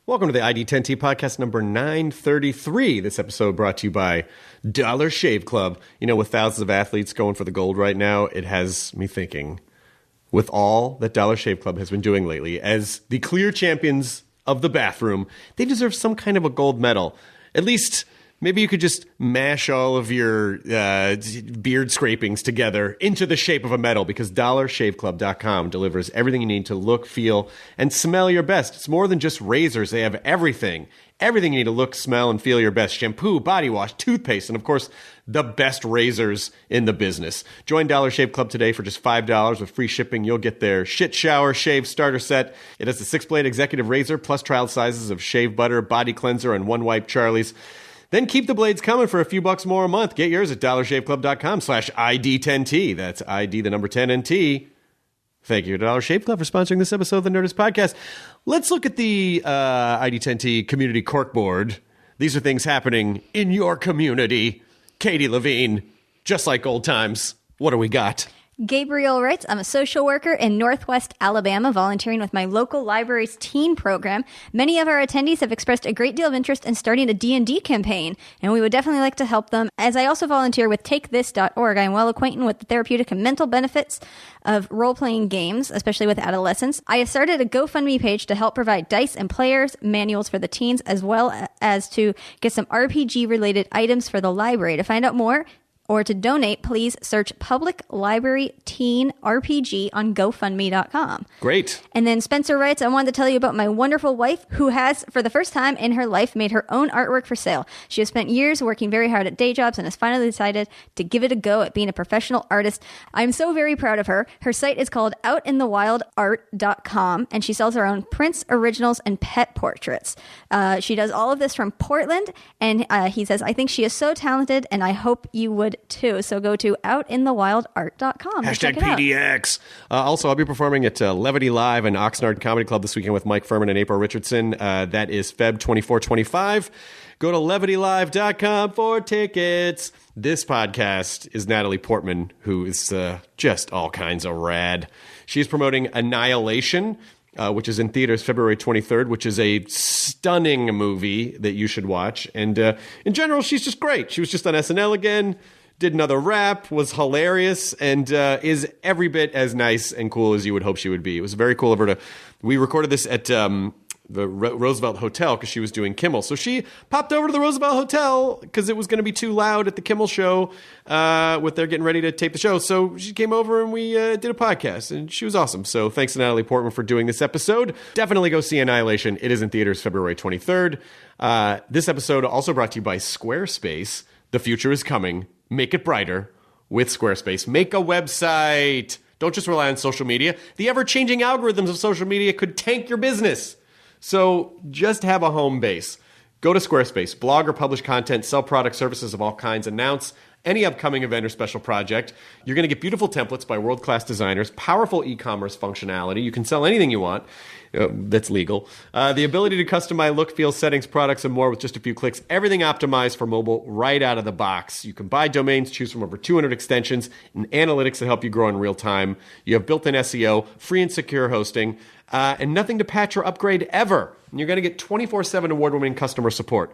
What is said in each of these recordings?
Welcome to the ID10T podcast number 933. This episode brought to you by Dollar Shave Club. You know, with thousands of athletes going for the gold right now, it has me thinking, with all that Dollar Shave Club has been doing lately, as the clear champions of the bathroom, they deserve some kind of a gold medal. At least, maybe you could just mash all of your beard scrapings together into the shape of a medal, because DollarShaveClub.com delivers everything you need to look, feel, and smell your best. It's more than just razors. They have everything. Everything you need to look, smell, and feel your best. Shampoo, body wash, toothpaste, and of course, the best razors in the business. Join Dollar Shave Club today for just $5 with free shipping. You'll get their shit shower shave starter set. It has the 6-blade executive razor, plus trial sizes of shave butter, body cleanser, and one wipe Charlie's. Then keep the blades coming for a few bucks more a month. Get yours at dollarshaveclub.com/ID10T. That's ID, the number 10, and T. Thank you to Dollar Shave Club for sponsoring this episode of the Nerdist Podcast. Let's look at the ID10T community corkboard. These are things happening in your community. Katie Levine, just like old times. What do we got? Gabriel writes, I'm a social worker in Northwest Alabama, volunteering with my local library's teen program. Many of our attendees have expressed a great deal of interest in starting a D&D campaign, and we would definitely like to help them. As I also volunteer with TakeThis.org, I am well acquainted with the therapeutic and mental benefits of role-playing games, especially with adolescents. I have started a GoFundMe page to help provide dice and players manuals for the teens, as well as to get some RPG-related items for the library. To find out more, or to donate, please search Public Library Teen RPG on GoFundMe.com. Great. And then Spencer writes, I wanted to tell you about my wonderful wife who has, for the first time in her life, made her own artwork for sale. She has spent years working very hard at day jobs and has finally decided to give it a go at being a professional artist. I'm so very proud of her. Her site is called outinthewildart.com, and she sells her own prints, originals, and pet portraits. She does all of this from Portland, and he says, I think she is so talented, and I hope you would too. So go to outinthewildart.com. Hashtag PDX. Also, I'll be performing at Levity Live and Oxnard Comedy Club this weekend with Mike Furman and April Richardson. That is Feb 24-25. Go to levitylive.com for tickets. This podcast is Natalie Portman, who is just all kinds of rad. She's promoting Annihilation, which is in theaters February 23rd, which is a stunning movie that you should watch. And in general, she's just great. She was just on SNL again, did another rap, was hilarious, and is every bit as nice and cool as you would hope she would be. It was very cool of her to... We recorded this at the Roosevelt Hotel because she was doing Kimmel. So she popped over to the Roosevelt Hotel because it was going to be too loud at the Kimmel show with they're getting ready to tape the show. So she came over and we did a podcast, and she was awesome. So thanks to Natalie Portman for doing this episode. Definitely go see Annihilation. It is in theaters February 23rd. This episode also brought to you by Squarespace. The future is coming. Make it brighter with Squarespace. Make a website. Don't just rely on social media. The ever-changing algorithms of social media could tank your business. So just have a home base. Go to Squarespace, blog or publish content, sell product services of all kinds, announce any upcoming event or special project. You're going to get beautiful templates by world-class designers, powerful e-commerce functionality. You can sell anything you want. That's legal. The ability to customize look, feel, settings, products, and more with just a few clicks. Everything optimized for mobile right out of the box. You can buy domains, choose from over 200 extensions, and analytics that help you grow in real time. You have built-in SEO, free and secure hosting, and nothing to patch or upgrade ever. And you're going to get 24/7 award-winning customer support.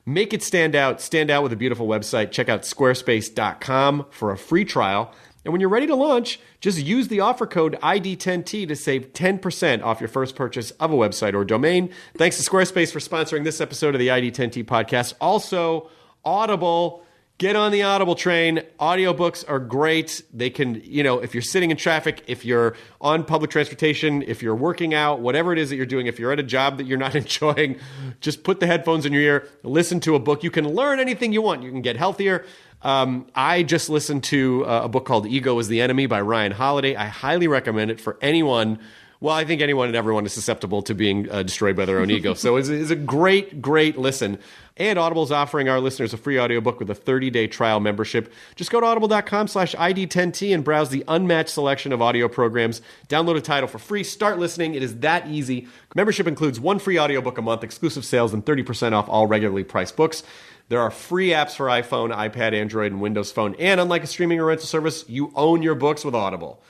Make it stand out. Stand out with a beautiful website. Check out squarespace.com for a free trial. And when you're ready to launch, just use the offer code ID10T to save 10% off your first purchase of a website or domain. Thanks to Squarespace for sponsoring this episode of the ID10T podcast. Also, Audible. Get on the Audible train. Audiobooks are great. They can, if you're sitting in traffic, if you're on public transportation, if you're working out, whatever it is that you're doing, if you're at a job that you're not enjoying, just put the headphones in your ear, listen to a book. You can learn anything you want. You can get healthier. I just listened to a book called Ego is the Enemy by Ryan Holiday. I highly recommend it for anyone. Well, I think anyone and everyone is susceptible to being destroyed by their own ego. So it's a great, great listen. And Audible is offering our listeners a free audiobook with a 30-day trial membership. Just go to audible.com/ID10T and browse the unmatched selection of audio programs. Download a title for free. Start listening. It is that easy. Membership includes one free audiobook a month, exclusive sales, and 30% off all regularly priced books. There are free apps for iPhone, iPad, Android, and Windows Phone. And unlike a streaming or rental service, you own your books with Audible.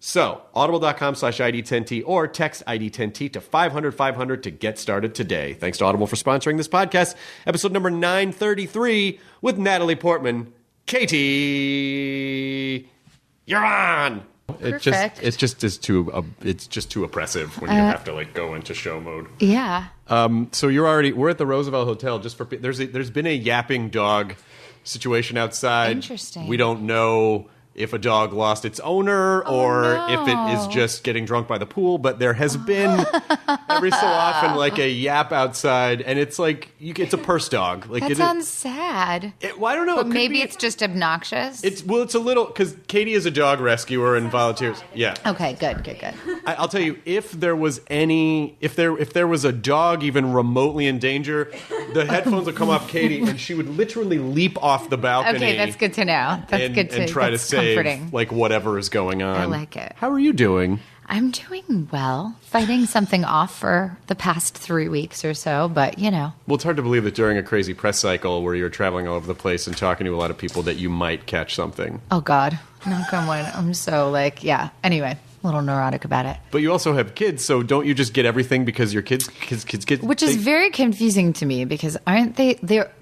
So, audible.com/ID10T or text ID10T to 500-500 to get started today. Thanks to Audible for sponsoring this podcast, episode number 933 with Natalie Portman. Katie, you're on. Perfect. It's just too oppressive when you have to like go into show mode. Yeah. So we're at the Roosevelt Hotel just for there's been a yapping dog situation outside. Interesting. We don't know if a dog lost its owner or if it is just getting drunk by the pool, but there has been every so often like a yap outside, and it's like it's a purse dog. Like that sounds sad. Well, I don't know. But maybe it's just obnoxious. It's a little because Katie is a dog rescuer and volunteers. Yeah. Okay. Good. I'll tell you, if there was a dog even remotely in danger, the headphones would come off Katie, and she would literally leap off the balcony. Okay, that's good to know. And try to save like whatever is going on. I like it. How are you doing? I'm doing well. Fighting something off for the past 3 weeks or so, but Well, it's hard to believe that during a crazy press cycle where you're traveling all over the place and talking to a lot of people that you might catch something. Oh God, knock on wood. I'm so anyway. A little neurotic about it. But you also have kids, so don't you just get everything because your kids Which is very confusing to me because aren't they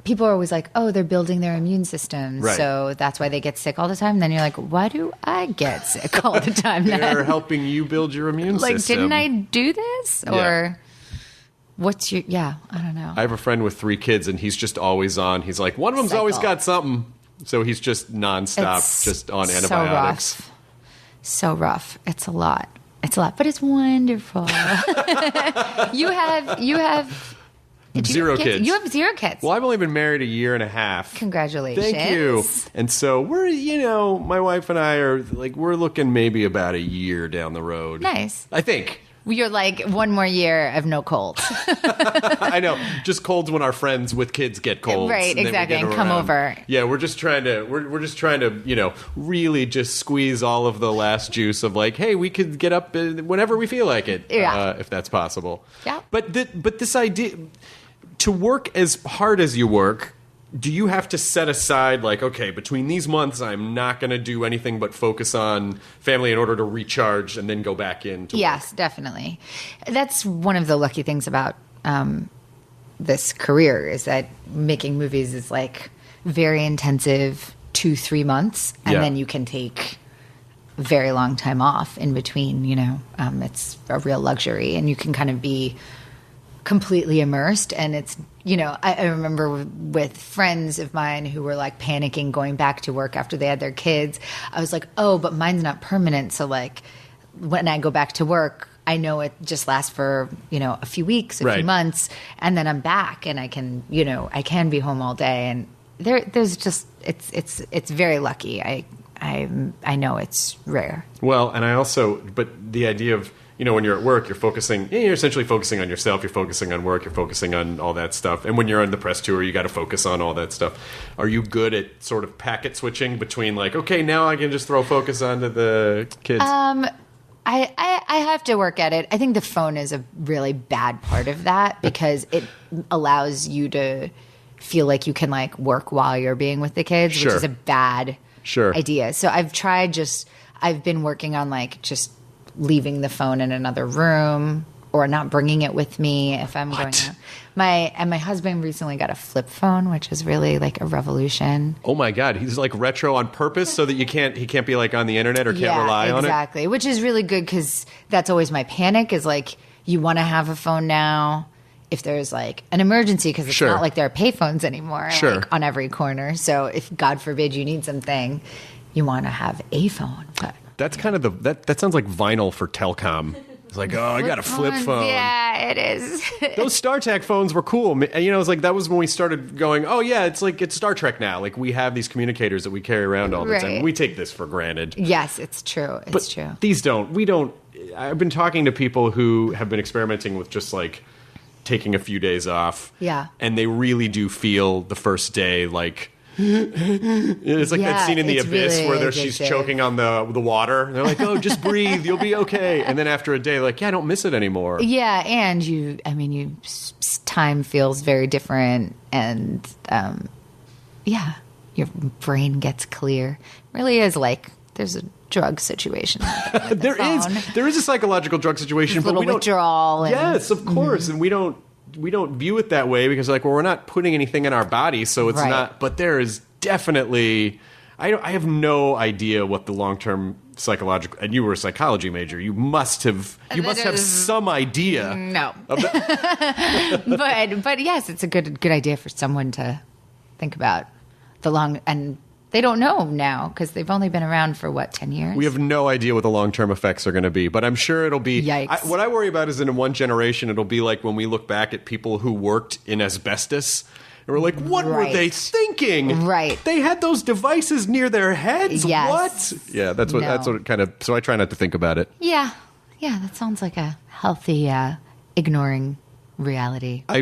people are always like, oh, they're building their immune systems, right. So that's why they get sick all the time. And then you're like, why do I get sick all the time then? They're helping you build your immune system. Like, didn't I do this? Or what's your I don't know. I have a friend with 3 kids and he's just always on. He's like, one of them's always got something. So he's just nonstop, just on antibiotics. So rough. It's a lot, but it's wonderful. You have 0 kids. You have 0 kids. Well, I've only been married a year and a half. Congratulations. Thank you. And so we're, my wife and I are like, we're looking maybe about a year down the road. Nice. I think. You're like 1 more year of no colds. I know. Just colds when our friends with kids get colds. Right, exactly. And come over. Yeah, we're just trying to, really just squeeze all of the last juice of like, hey, we could get up whenever we feel like it. Yeah. If that's possible. Yeah. But this idea, to work as hard as you work, do you have to set aside, like, okay, between these months, I'm not going to do anything but focus on family in order to recharge and then go back into Yes, work? Definitely. That's one of the lucky things about this career is that making movies is like very intensive 2-3 months, and then you can take a very long time off in between, it's a real luxury, and you can kind of be completely immersed. And it's, I remember with friends of mine who were like panicking going back to work after they had their kids. I was like, oh, but mine's not permanent. So like when I go back to work, I know it just lasts for, a few weeks, a few months, and then I'm back and I can, I can be home all day. And there's just, it's very lucky. I know it's rare. Well, and but the idea of, when you're at work, you're essentially focusing on yourself, you're focusing on work, you're focusing on all that stuff. And when you're on the press tour, you got to focus on all that stuff. Are you good at sort of packet switching between like, okay, now I can just throw focus onto the kids? I have to work at it. I think the phone is a really bad part of that because it allows you to feel like you can like work while you're being with the kids, which is a bad idea. So I've been working on like just leaving the phone in another room or not bringing it with me if I'm going out. My husband recently got a flip phone, which is really like a revolution. Oh my God. He's like retro on purpose so that he can't be like on the internet or can't rely on it. Exactly. Which is really good because that's always my panic is like, you want to have a phone now if there's like an emergency because it's not like there are payphones anymore like, on every corner. So if God forbid you need something, you want to have a phone. But that's kind of that sounds like vinyl for telecom. It's like, oh, I got a flip phone. Yeah, it is. Those StarTAC phones were cool. It's like that was when we started going, oh, yeah, it's Star Trek now. Like we have these communicators that we carry around all the time. We take this for granted. Yes, it's true. It's true. We don't. I've been talking to people who have been experimenting with just like taking a few days off. Yeah. And they really do feel the first day like, it's like that scene in The Abyss really where she's choking on the water. And they're like, oh, just breathe. You'll be okay. And then after a day, like, yeah, I don't miss it anymore. Yeah. And time feels very different. And, your brain gets clear. It really is like there's a drug situation. There is a psychological drug situation, but we don't withdrawal. Yes, of course, and we don't view it that way because like, well, we're not putting anything in our body, so it's not. But there is definitely. I have no idea what the long-term psychological. And you were a psychology major. You must have some idea. No, of but yes, it's a good idea for someone to think about the long and. They don't know now because they've only been around for, 10 years? We have no idea what the long-term effects are going to be, but I'm sure it'll be... Yikes. What I worry about is in one generation, it'll be like when we look back at people who worked in asbestos, and we're like, what were they thinking? Right. They had those devices near their heads? Yes. What? Yeah, that's what it kind of... So I try not to think about it. Yeah. Yeah, that sounds like a healthy ignoring reality. I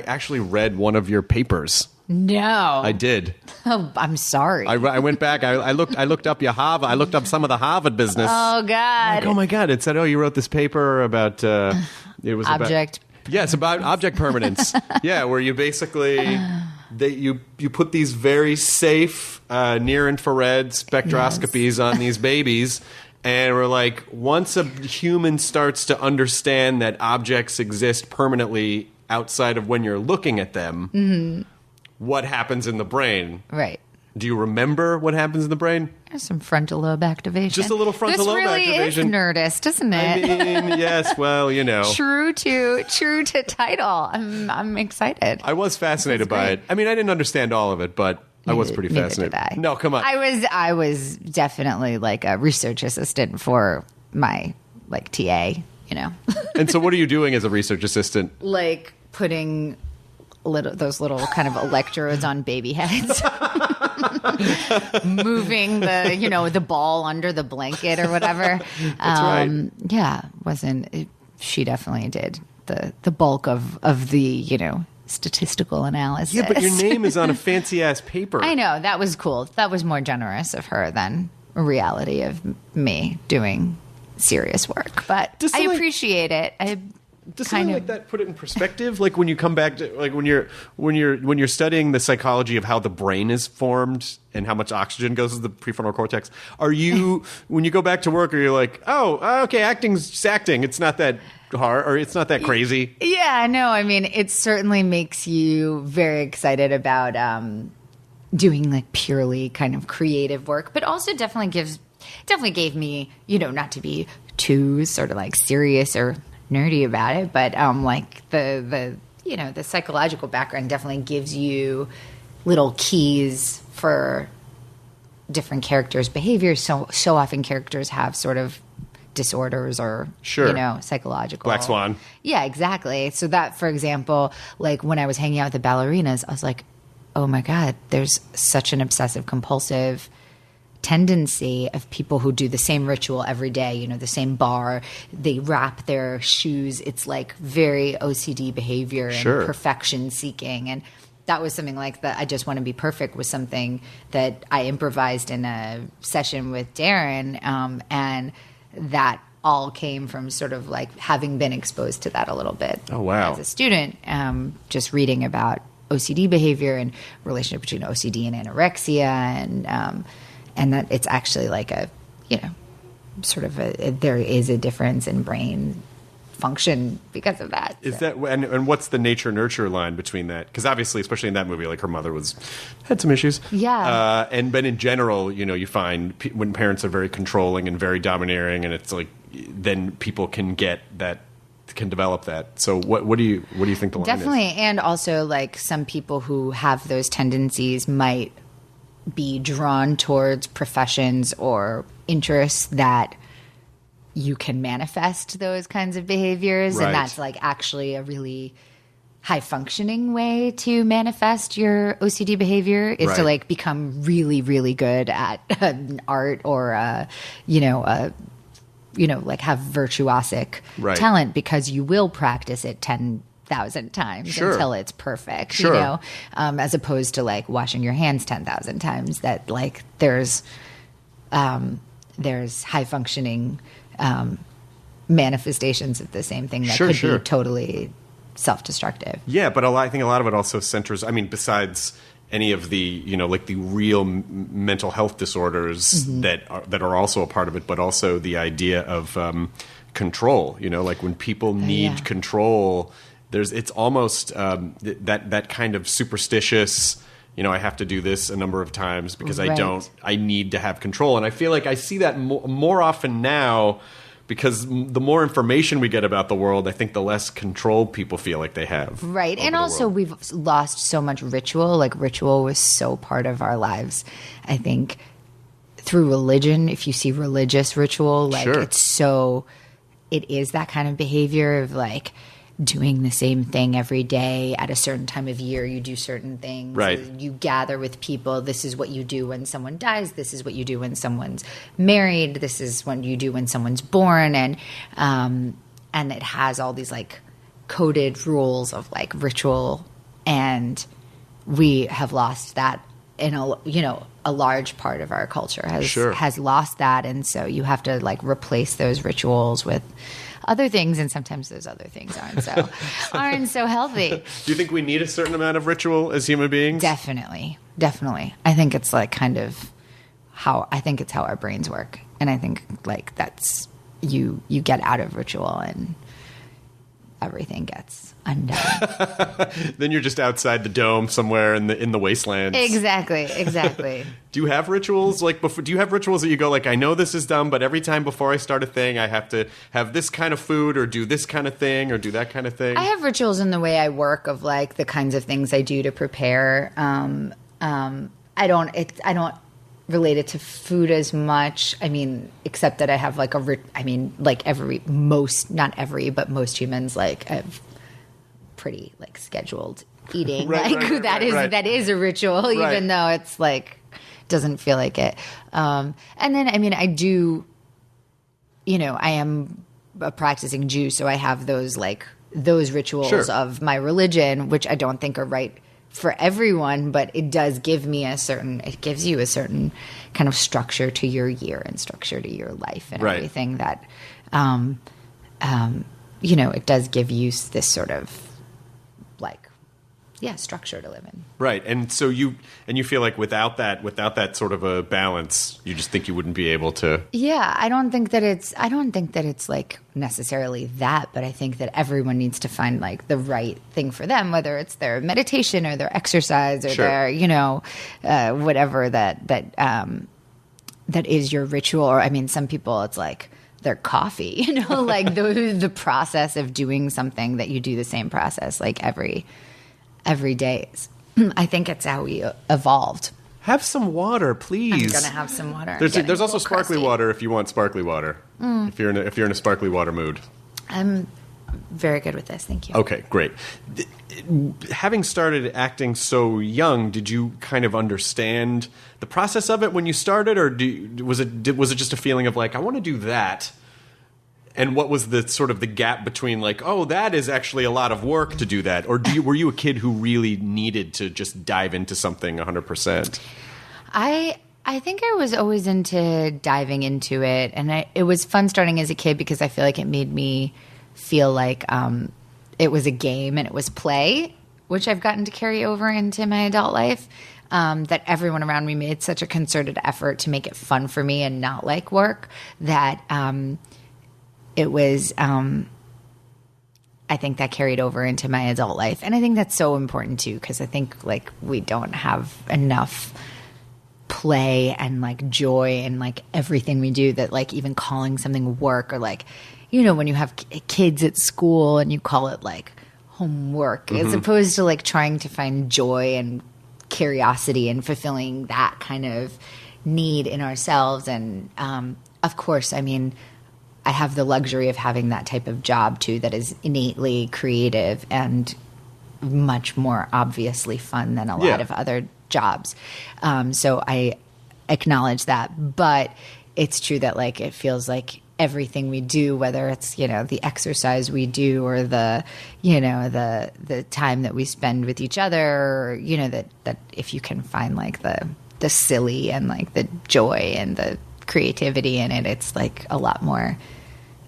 actually read one of your papers. No, I did. Oh, I'm sorry. I went back. I looked up your Harvard. I looked up some of the Harvard business. Oh God! Like, oh my God! It said, "Oh, you wrote this paper about it was object." It's about object permanence. Yeah, where you basically you put these very safe near infrared spectroscopies on these babies. And we're like, once a human starts to understand that objects exist permanently outside of when you're looking at them, what happens in the brain? Right. Do you remember what happens in the brain? There's some frontal lobe activation. Just a little frontal lobe activation. This really is Nerdist, isn't it? I mean, yes, well, you know. True to title. I'm excited. I was fascinated by it. I mean, I didn't understand all of it, but I was pretty fascinated. Neither did I. No, come on. I was definitely like a research assistant for my TA, you know. And so what are you doing as a research assistant? Like putting those little kind of electrodes on baby heads. Moving the ball under the blanket or whatever. That's right. Yeah, she definitely did the bulk of the, statistical analysis. Yeah, but your name is on a fancy ass paper. I know, that was cool. That was more generous of her than a reality of me doing serious work. But I appreciate it. Does something like that put it in perspective? Like when you come back to when you're studying the psychology of how the brain is formed and how much oxygen goes to the prefrontal cortex, are you when you go back to work, are you like, oh, okay, acting's acting. It's not that hard or it's not that crazy? Yeah, no, I mean, it certainly makes you very excited about doing like purely kind of creative work, but also definitely gave me, not to be too sort of like serious or nerdy about it, but like the psychological background definitely gives you little keys for different characters' behaviors. So often characters have sort of disorders or psychological. Black Swan. Yeah, exactly. So that, for example, like when I was hanging out with the ballerinas, I was like, oh my God, there's such an obsessive compulsive tendency of people who do the same ritual every day, the same bar, they wrap their shoes. It's like very OCD behavior and perfection seeking. And that was something like that. I just want to be perfect was something that I improvised in a session with Darren. And that all came from sort of like having been exposed to that a little bit. Oh, wow. As a student, just reading about OCD behavior and relationship between OCD and anorexia and that it's actually like a, sort of there is a difference in brain function because of that. Is that and what's the nature nurture line between that? Because obviously, especially in that movie, like her mother had some issues. Yeah. But in general, you find when parents are very controlling and very domineering, and it's like then people can develop that. So what do you think the line Definitely, is? And also like some people who have those tendencies might be drawn towards professions or interests that you can manifest those kinds of behaviors. Right. And that's like actually a really high functioning way to manifest your OCD behavior is to like become really, really good at an art or, like have virtuosic talent because you will practice it 10,000 times until it's perfect, as opposed to like washing your hands 10,000 times that like there's high functioning manifestations of the same thing that could be totally self-destructive. Yeah, but I think a lot of it also centers, I mean, besides any of the, like the real mental health disorders that are also a part of it, but also the idea of control. Like when people need control, it's almost that kind of superstitious. I have to do this a number of times because I need to have control, and I feel like I see that more often now. Because the more information we get about the world, I think the less control people feel like they have. Right. And also we've lost so much ritual. Like ritual was so part of our lives. I think through religion, if you see religious ritual, like it is that kind of behavior of like doing the same thing every day at a certain time of year. You do certain things. Right. You gather with people. This is what you do when someone dies. This is what you do when someone's married. This is what you do when someone's born. And it has all these like coded rules of like ritual. And we have lost that in a large part of our culture has lost that. And so you have to like replace those rituals with other things, and sometimes those other things aren't so healthy. Do you think we need a certain amount of ritual as human beings? Definitely. I think it's like kind of how our brains work, and I think like that's you get out of ritual and everything gets undone. Then you're just outside the dome somewhere in the wastelands. Exactly. Do you have rituals do you have rituals that you go like, I know this is dumb, but every time before I start a thing, I have to have this kind of food or do this kind of thing or do that kind of thing? I have rituals in the way I work of like the kinds of things I do to prepare. I don't relate it to food as much. I mean, except that I have like most humans like have pretty like scheduled eating. That is a ritual, even though it's like doesn't feel like it. And then I mean, I do. I am a practicing Jew, so I have those rituals of my religion, which I don't think are right for everyone, but it does give me it gives you a certain kind of structure to your year and structure to your life and everything that, it does give you this sort of structure to live in. Right. And so you feel like without that sort of a balance, you just think you wouldn't be able to. Yeah. I don't think that it's like necessarily that, but I think that everyone needs to find like the right thing for them, whether it's their meditation or their exercise or their, whatever that is your ritual. Or, I mean, some people it's like their coffee, like the process of doing something that you do the same process like every day. I think it's how we evolved. Have some water, please. I'm gonna have some water. There's also sparkly water if you want sparkly water. If you're in a sparkly water mood. I'm very good with this. Thank you. Okay, great. Having started acting so young, did you kind of understand the process of it when you started, or was it just a feeling of like, I want to do that? And what was the sort of the gap between like, oh, that is actually a lot of work to do that? Or were you a kid who really needed to just dive into something 100%? I think I was always into diving into it. And it was fun starting as a kid because I feel like it made me feel like it was a game and it was play, which I've gotten to carry over into my adult life. That everyone around me made such a concerted effort to make it fun for me and not like work that it was, I think that carried over into my adult life. And I think that's so important too, because I think like we don't have enough play and like joy and like everything we do, that like even calling something work, or like, when you have kids at school and you call it like homework, as opposed to like trying to find joy and curiosity and fulfilling that kind of need in ourselves. And of course, I mean, I have the luxury of having that type of job too that is innately creative and much more obviously fun than a lot of other jobs. So I acknowledge that, but it's true that like it feels like everything we do, whether it's the exercise we do or the time that we spend with each other, or, that if you can find like the silly and like the joy and the creativity in it, it's like a lot more.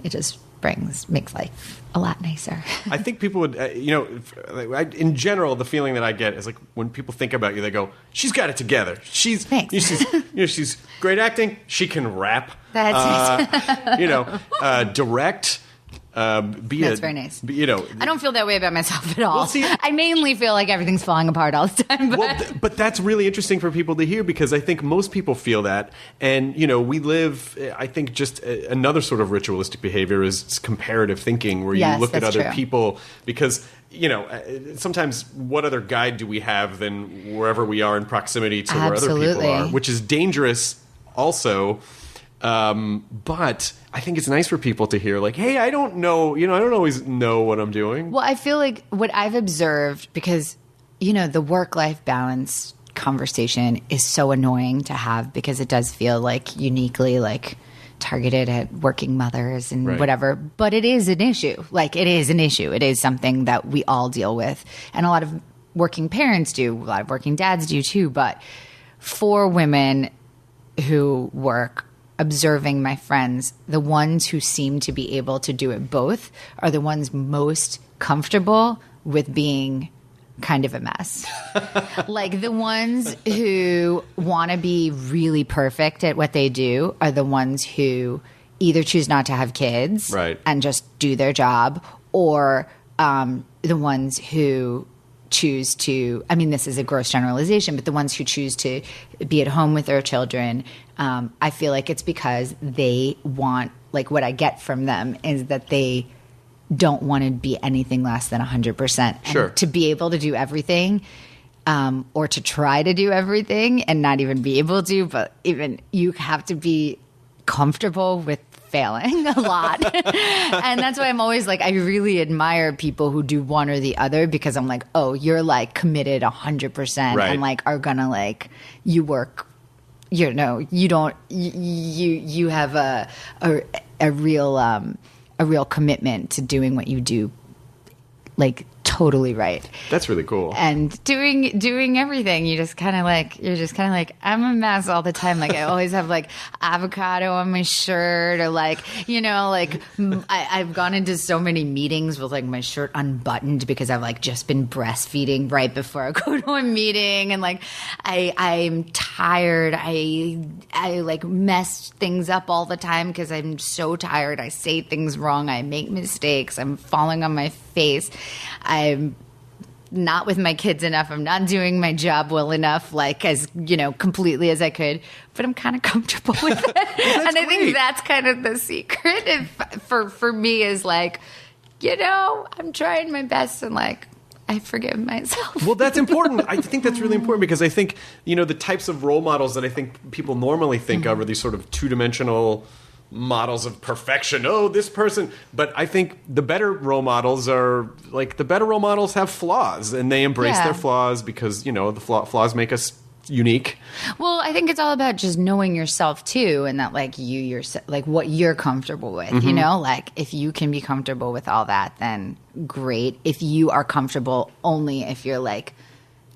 It just makes life a lot nicer. I think people would, in general, the feeling that I get is like when people think about you, they go, "She's got it together. She's she's great acting. She can rap. Direct." That's very nice. I don't feel that way about myself at all. Well, see, I mainly feel like everything's falling apart all the time. But that's really interesting for people to hear, because I think most people feel that. And, we live, I think just another sort of ritualistic behavior is comparative thinking, where you look at other people, because, sometimes what other guide do we have than wherever we are in proximity to where other people are, which is dangerous also. But I think it's nice for people to hear, like, hey, I don't know, I don't always know what I'm doing. Well, I feel like what I've observed, because, the work-life balance conversation is so annoying to have, because it does feel like uniquely like targeted at working mothers and whatever, but it is an issue. Like, it is an issue. It is something that we all deal with. And a lot of working parents do, a lot of working dads do too. But for women who work, observing my friends, the ones who seem to be able to do it both are the ones most comfortable with being kind of a mess. Like, the ones who want to be really perfect at what they do are the ones who either choose not to have kids and just do their job, or the ones who choose to, this is a gross generalization, but the ones who choose to be at home with their children, I feel like it's because they want, like, what I get from them is that they don't want to be anything less than 100%. Sure. To be able to do everything, or to try to do everything and not even be able to, but even you have to be comfortable with failing a lot. And that's why I'm always like, I really admire people who do one or the other, because I'm like, oh, you're like committed 100% and like are gonna, like, you work, you don't, you have a real commitment to doing what you do, like, totally right. That's really cool. And doing everything, you're just kind of like, I'm a mess all the time. Like, I always have like avocado on my shirt, or like, I've gone into so many meetings with like my shirt unbuttoned because I've like just been breastfeeding right before I go to a meeting, and like I'm tired. I like mess things up all the time because I'm so tired. I say things wrong. I make mistakes. I'm falling on my face. I'm not with my kids enough. I'm not doing my job well enough, like, as, completely as I could, but I'm kind of comfortable with it. And I think that's kind of the secret for me, is like, I'm trying my best, and like, I forgive myself. Well, that's important. I think that's really important, because I think, the types of role models that I think people normally think of are these sort of two-dimensional models of perfection. Oh, this person. But I think the better role models have flaws, and they embrace their flaws, because, the flaws make us unique. Well, I think it's all about just knowing yourself too, and that like yourself, like what you're comfortable with, like if you can be comfortable with all that, then great. If you are comfortable only if you're like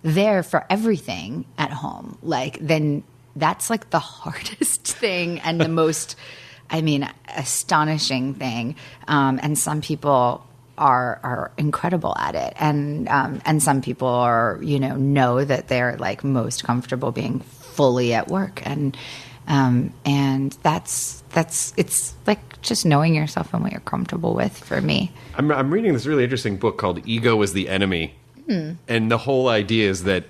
there for everything at home, like, then that's like the hardest thing and the most astonishing thing. And some people are incredible at it. And some people are, know that they're like most comfortable being fully at work. And that's it's like just knowing yourself and what you're comfortable with for me. I'm reading this really interesting book called Ego is the Enemy. And the whole idea is that,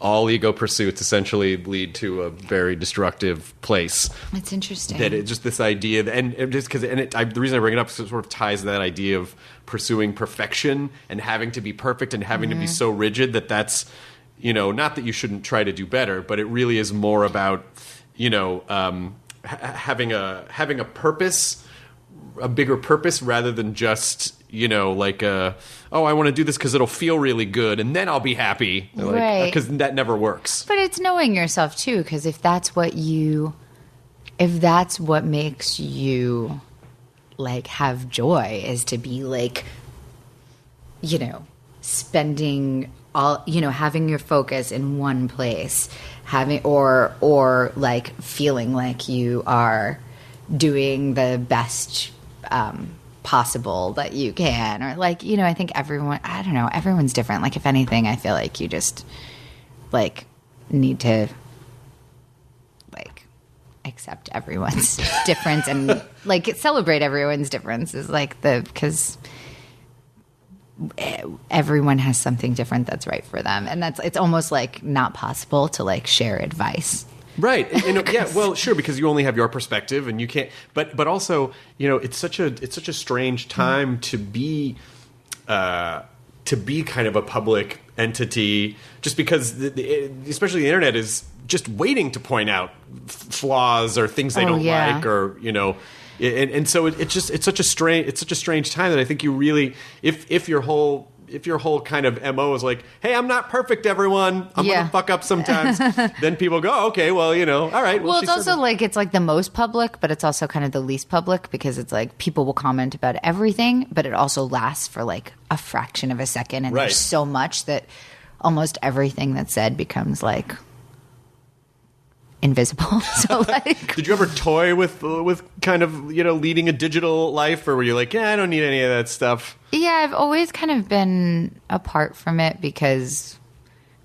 all ego pursuits essentially lead to a very destructive place. It's interesting. That it's just this idea, and just because, the reason I bring it up is it sort of ties to that idea of pursuing perfection and having to be perfect and having to be so rigid that's, not that you shouldn't try to do better, but it really is more about, having a purpose, a bigger purpose, rather than just, I want to do this because it'll feel really good and then I'll be happy. Right. Because that never works. But it's knowing yourself too, because if that's what makes you like have joy, is to be like, spending all, having your focus in one place, or like feeling like you are doing the best possible that you can, or like, you know, I think everyone's different. Like, if anything, I feel like you just like need to like accept everyone's difference and like celebrate everyone's differences, like because everyone has something different that's right for them, and it's almost like not possible to like share advice. Right. You know, yeah, well, sure, because you only have your perspective and you can't, but also, you know, it's such a strange time to be kind of a public entity, just because especially the internet is just waiting to point out flaws or things they don't like, or, you know, and so it's such a strange time that I think you really, if your whole kind of MO is like, hey, I'm not perfect, everyone. I'm going to fuck up sometimes. Then people go, oh, okay, well, you know, all right. Well, it's also like, it's like the most public, but it's also kind of the least public, because it's like people will comment about everything, but it also lasts for like a fraction of a second. And there's so much that almost everything that's said becomes like invisible. So like, did you ever toy with kind of, you know, leading a digital life, or were you like, yeah, I don't need any of that stuff? Yeah, I've always kind of been apart from it because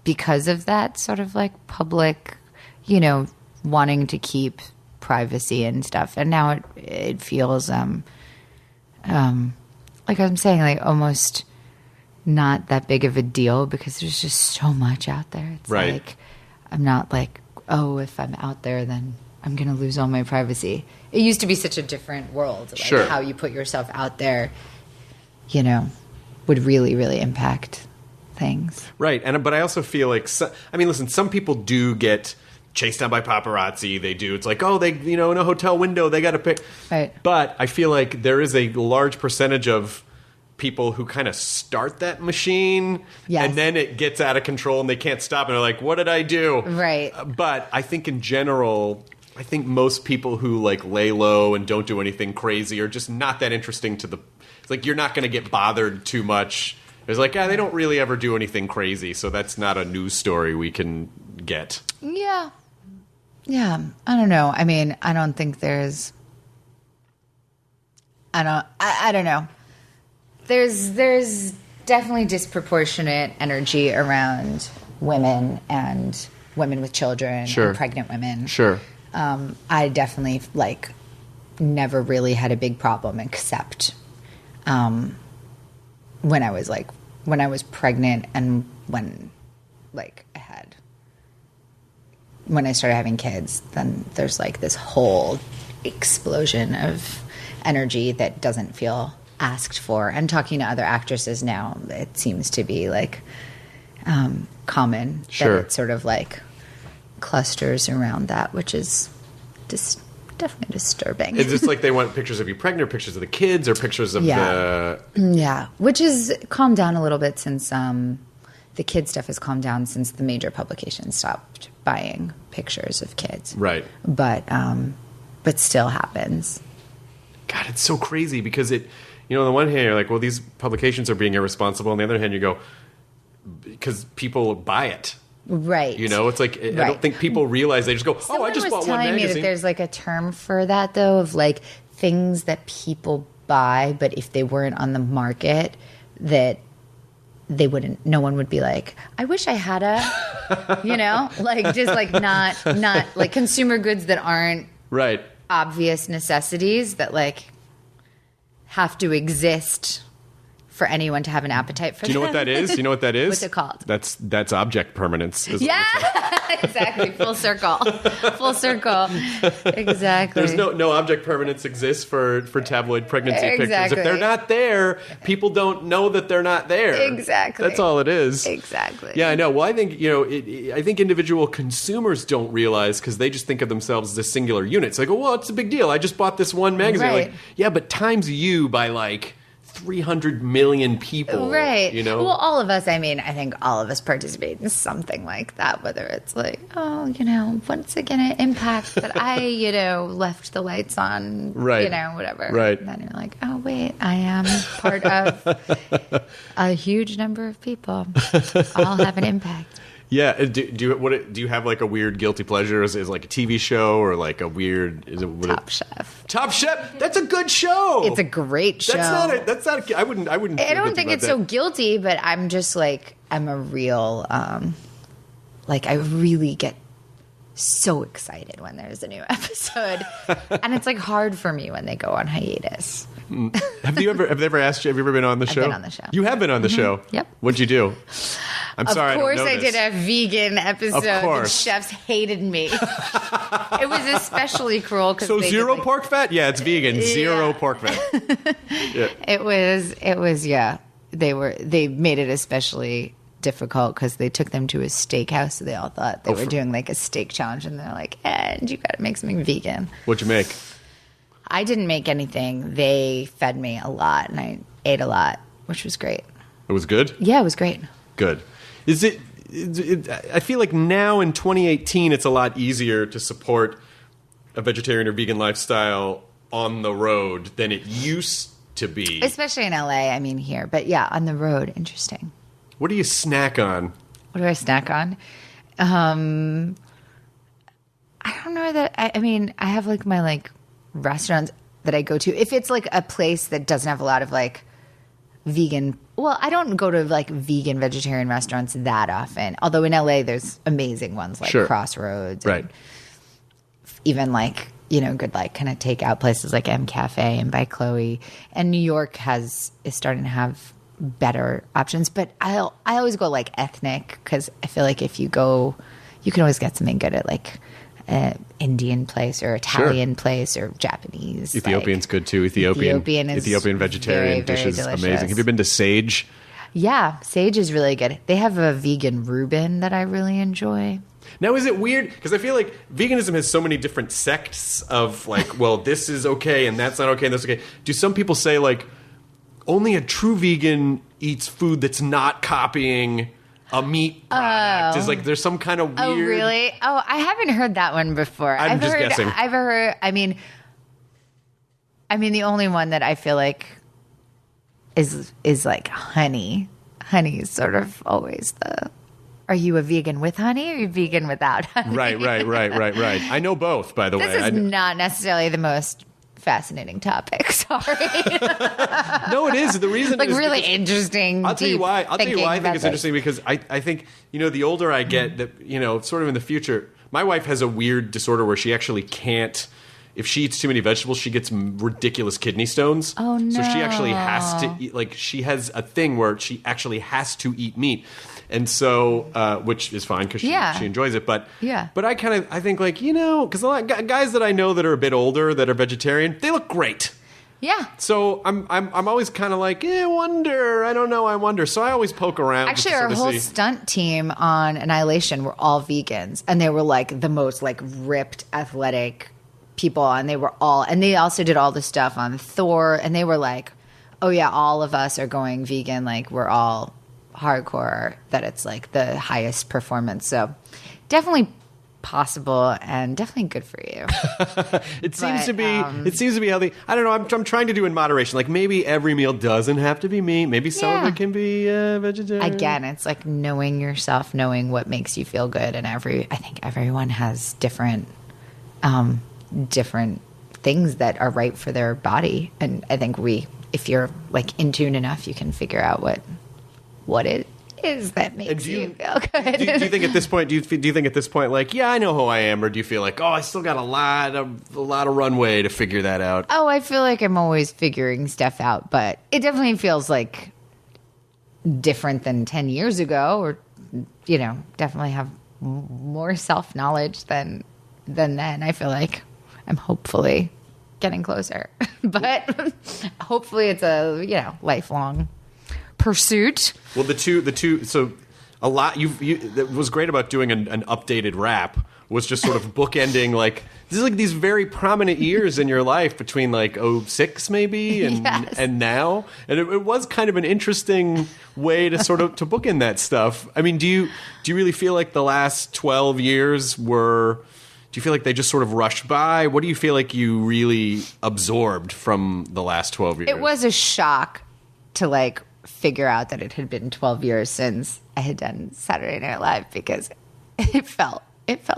of that sort of like public, you know, wanting to keep privacy and stuff. And now it feels like I'm saying, like almost not that big of a deal, because there's just so much out there. It's like, I'm not like, oh, if I'm out there, then I'm going to lose all my privacy. It used to be such a different world. Like how you put yourself out there, you know, would really, really impact things. Right. But I also feel like, I mean, listen, some people do get chased down by paparazzi. They do. It's like, oh, they, you know, in a hotel window, they got to pick. Right. But I feel like there is a large percentage of people who kind of start that machine, and then it gets out of control and they can't stop, and they're like, what did I do? Right. But I think in general, I think most people who like lay low and don't do anything crazy are just not that interesting to it's like, you're not going to get bothered too much. It's like, they don't really ever do anything crazy, so that's not a news story we can get. Yeah. Yeah. I don't know. I mean, I don't think there's, I don't know. There's definitely disproportionate energy around women and women with children and pregnant women. Sure. I definitely like never really had a big problem, except when I was pregnant and when I started having kids, then there's like this whole explosion of energy that doesn't feel asked for. And talking to other actresses now, it seems to be like common that it sort of like clusters around that, which is just definitely disturbing. It's just like they want pictures of you pregnant, or pictures of the kids, or pictures of the which has calmed down a little bit since the kid stuff has calmed down since the major publications stopped buying pictures of kids. Right. But still happens. God, it's so crazy, because it, you know, on the one hand, you're like, well, these publications are being irresponsible. On the other hand, you go, because people buy it. Right. You know, it's like, I don't think people realize, they just go, I just bought one magazine. Someone was telling me that there's like a term for that, though, of like things that people buy, but if they weren't on the market, that they wouldn't, no one would be like, I wish I had a, you know, like just like not like consumer goods that aren't obvious necessities that like have to exist for anyone to have an appetite for. Do you know what that is? You know what that is? What's it called? That's object permanence. Yeah, exactly. Full circle. Full circle. Exactly. There's no object permanence exists for tabloid pregnancy pictures. If they're not there, people don't know that they're not there. Exactly. That's all it is. Exactly. Yeah, I know. Well, I think, you know, I think individual consumers don't realize, because they just think of themselves as a singular unit. It's like, oh, well, it's a big deal. I just bought this one magazine. Right. Like, yeah, but times you by like 300 million people. Right. You know? Well, all of us, I mean, I think all of us participate in something like that, whether it's like, oh, you know, what's it going to impact that I, you know, left the lights on, you know, whatever. Right. And then you're like, oh, wait, I am part of a huge number of people. All have an impact. Yeah. Do you have like a weird guilty pleasure? Is it like a TV show or like a weird? Top Chef. Top Chef. That's a good show. It's a great show. That's not. I wouldn't. I don't think it's so guilty, but I'm just like I'm a real. Like I really get so excited when there's a new episode, and it's like hard for me when they go on hiatus. Have they ever asked you? Have you ever been on the show? I've been on the show. You have been on the show. Yep. What'd you do? I'm sorry. Of course, I did a vegan episode. Of course. The chefs hated me. It was especially cruel because so zero pork fat. Yeah, it's vegan. Zero pork fat. Yeah. It was. Yeah, they made it especially difficult because they took them to a steakhouse, so they all thought they were doing like a steak challenge, and they're like, and you got to make something vegan. What'd you make? I didn't make anything. They fed me a lot, and I ate a lot, which was great. It was good? Yeah, it was great. Good. Is it I feel like now in 2018, it's a lot easier to support a vegetarian or vegan lifestyle on the road than it used to be. Especially in LA, I mean here. But yeah, on the road, interesting. What do you snack on? What do I snack on? I don't know that. I mean, I have like my like restaurants that I go to. If it's like a place that doesn't have a lot of like vegan, well, I don't go to like vegan vegetarian restaurants that often. Although in LA, there's amazing ones like Crossroads, right? And even like good like kind of takeout places like M Cafe and by Chloe. And New York is starting to have better options, but I always go like ethnic because I feel like if you go, you can always get something good at like an Indian place or Italian place or Japanese. Ethiopian's good too. Ethiopian vegetarian dishes amazing. Have you been to Sage? Yeah, Sage is really good. They have a vegan Reuben that I really enjoy. Now, is it weird? Because I feel like veganism has so many different sects of like, well, this is okay and that's not okay and that's okay. Do some people say like only a true vegan eats food that's not copying a meat product? Is like there's some kind of weird... Oh, really? Oh, I haven't heard that one before. I'm just guessing. I've heard... I mean, the only one that I feel like is like honey. Honey is sort of always the... Are you a vegan with honey or are you vegan without honey? Right. I know both, by the way. This is not necessarily the most fascinating topic. Sorry. No, it is. The reason like is really interesting. I'll tell you why. I think it's this. interesting because I think, the older I get, that sort of in the future, my wife has a weird disorder where she actually can't. If she eats too many vegetables, she gets ridiculous kidney stones. Oh no! So she actually has to eat. Like she has a thing where she actually has to eat meat. And so, which is fine because she enjoys it, but I think like because a lot of guys that I know that are a bit older that are vegetarian, they look great. Yeah. So I'm always kind of like, I wonder. So I always poke around. Actually, our whole stunt team on Annihilation were all vegans, and they were like the most like ripped, athletic people, and they also did all the stuff on Thor, and they were like, oh yeah, all of us are going vegan, like we're all hardcore, that it's like the highest performance. So definitely possible and definitely good for you. It seems to be healthy. I don't know. I'm trying to do in moderation. Like maybe every meal doesn't have to be meat. Maybe some of it can be vegetarian. Again, it's like knowing yourself, knowing what makes you feel good, and I think everyone has different things that are right for their body, and I think if you're like in tune enough, you can figure out what it is that makes you feel good. Do you think at this point? Do you think at this point, like, yeah, I know who I am, or do you feel like, I still got a lot of runway to figure that out? Oh, I feel like I'm always figuring stuff out, but it definitely feels like different than 10 years ago, or definitely have more self knowledge than then. I feel like I'm hopefully getting closer, but hopefully it's a lifelong pursuit. Well, the two. So a lot. That was great about doing an updated rap was just sort of bookending like this is like these very prominent years in your life between like 2006 maybe and now, and it was kind of an interesting way to sort of to bookend that stuff. I mean, do you really feel like the last 12 years were? Do you feel like they just sort of rushed by? What do you feel like you really absorbed from the last 12 years? It was a shock to like figure out that it had been 12 years since I had done Saturday Night Live, because it felt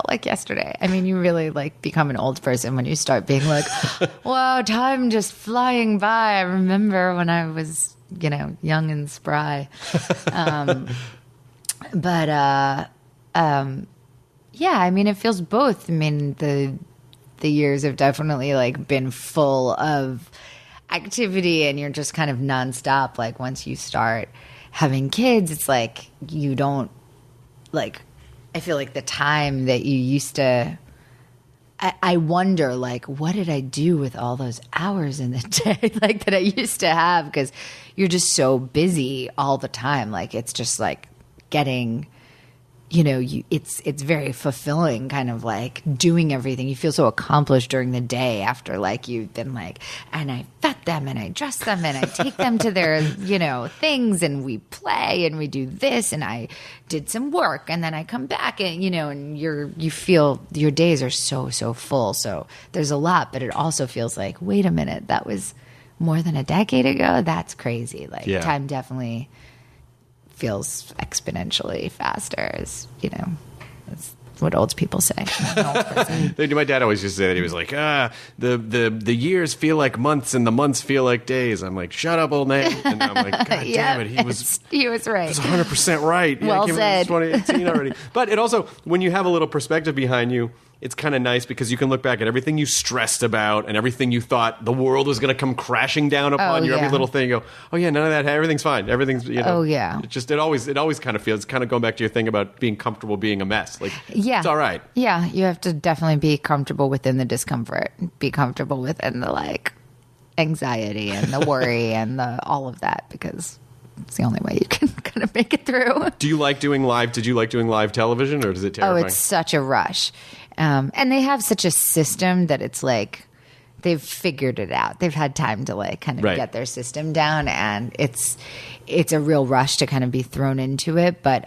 like yesterday. I mean, you really like become an old person when you start being like, wow, time just flying by. I remember when I was, young and spry. Yeah, I mean, it feels both. I mean, the years have definitely like been full of activity, and you're just kind of nonstop. Like once you start having kids, it's like you don't like. I feel like the time that you used to. I wonder, like, what did I do with all those hours in the day, like that I used to have? Because you're just so busy all the time. Like it's just like getting. It's very fulfilling, kind of like doing everything. You feel so accomplished during the day after like you've been like, and I fed them and I dress them and I take them to their, things, and we play and we do this, and I did some work, and then I come back and, and you feel your days are so full. So there's a lot, but it also feels like, wait a minute, that was more than a decade ago. That's crazy. Like time definitely feels exponentially faster, as that's what old people say. My dad always used to say that. He was like, the years feel like months and the months feel like days. I'm like, shut up, old man. And I'm like, God damn it, he was right. He was 100% right. Well said. 2018 already. But it also, when you have a little perspective behind you, it's kind of nice because you can look back at everything you stressed about and everything you thought the world was going to come crashing down upon you. Every little thing, you go, oh yeah, none of that. Everything's fine. Everything's, Oh yeah. It always kind of feels, kind of going back to your thing about being comfortable being a mess. Like, it's all right. Yeah, you have to definitely be comfortable within the discomfort. Be comfortable within the like anxiety and the worry and all of that, because it's the only way you can kind of make it through. Did you like doing live television, or is it terrifying? Oh, it's such a rush. And they have such a system that it's like they've figured it out. They've had time to like kind of get their system down, and it's a real rush to kind of be thrown into it. But